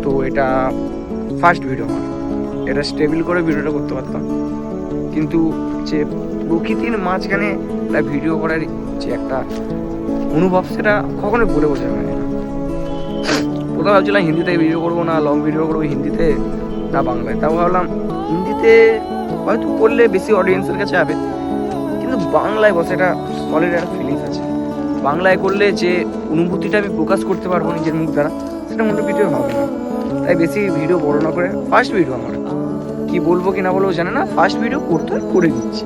তো এটা first video আমার, এটা স্টেবল করে ভিডিওটা করতে পারতাম, কিন্তু যে প্রকৃতির মাঝখানে একটা ভিডিও করার যে একটা অনুভব সেটা কখনোই বলে বোঝাবে না। কোথাও ভাবছিলাম হিন্দিতে ভিডিও করবো না, লং ভিডিও করবো হিন্দিতে না বাংলায়, তাও ভাবলাম হিন্দিতে হয়তো করলে বেশি অডিয়েন্সের কাছে যাবে, কিন্তু বাংলায় বসে একটা সলিড একটা ফিলিংস আছে। বাংলায় করলে যে অনুভূতিটা আমি প্রকাশ করতে পারবো নিজের মুখ দ্বারা, সেটা মোটো ভিডিও হবে না। তাই বেশি ভিডিও বড় না করে ফার্স্ট ভিডিও আমার, কি বলবো কি না বলবো জানে না, ফার্স্ট ভিডিও করতে হয় করে দিচ্ছি।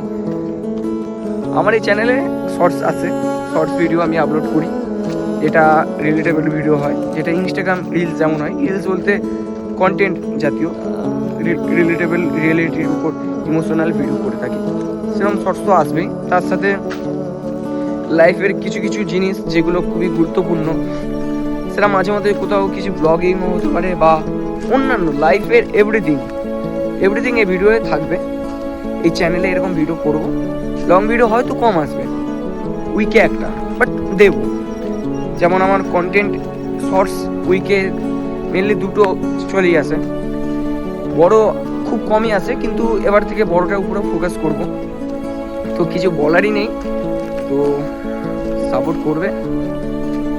আমার এই চ্যানেলে শর্টস আছে, শর্টস ভিডিও আমি আপলোড করি, যেটা রিলেটেবল ভিডিও হয়, যেটা ইনস্টাগ্রাম রিলস যেমন হয়, রিলস বলতে কন্টেন্ট জাতীয় রিলেটেবল রিয়েলিটির উপর ইমোশনাল ভিডিও করে থাকি, সেরকম শর্টস তো আসবেই। তার সাথে লাইফের কিছু কিছু জিনিস যেগুলো খুবই গুরুত্বপূর্ণ, সেটা মাঝে মাঝে কোথাও কিছু ব্লগিং হতে পারে বা অন্যান্য লাইফের এভরিথিং এই ভিডিওয়ে থাকবে। এই চ্যানেলে এরকম ভিডিও করবো, লং ভিডিও হয়তো কম আসবে উইকে একটা, বাট দেবো। যেমন আমার কন্টেন্ট শর্টস উইকে মেনলি দুটো চলেই আসে, বড় খুব কমই আসে, কিন্তু এবার থেকে বড়টার উপরে ফোকাস করব। তো কিছু বলারই নেই, তো সাপোর্ট করবে,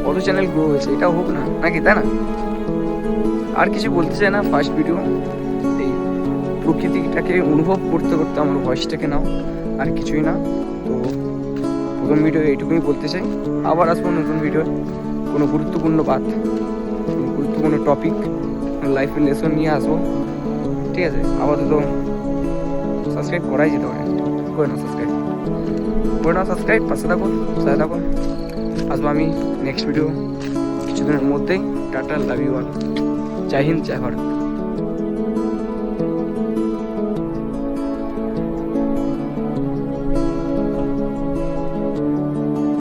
কত চ্যানেল গ্রো হয়েছে, এটাও হোক না নাকি, তাই না? আর কিছু বলতে চাই না, ফার্স্ট ভিডিও, এই প্রকৃতিটাকে অনুভব করতে করতে আমার ভয়েসটাকে নাও, আর কিছুই না। তো প্রথম ভিডিও এইটুকুই বলতে চাই, আবার আসবো নতুন ভিডিও, কোনো গুরুত্বপূর্ণ বাত, কোনো গুরুত্বপূর্ণ টপিক, লাইফের লেসন নিয়ে আসবো, ঠিক আছে? আপাতত সাবস্ক্রাইব করাই যেতে পারে, করে না সাবস্ক্রাইব, পাশে থাকুন, সাথে থাকুন। আসবো আমি নেক্সট ভিডিও কিছুদিনের মধ্যেই। টাটা, লাভ ইউ অল, জয় হিন্দ, জয় ভারত।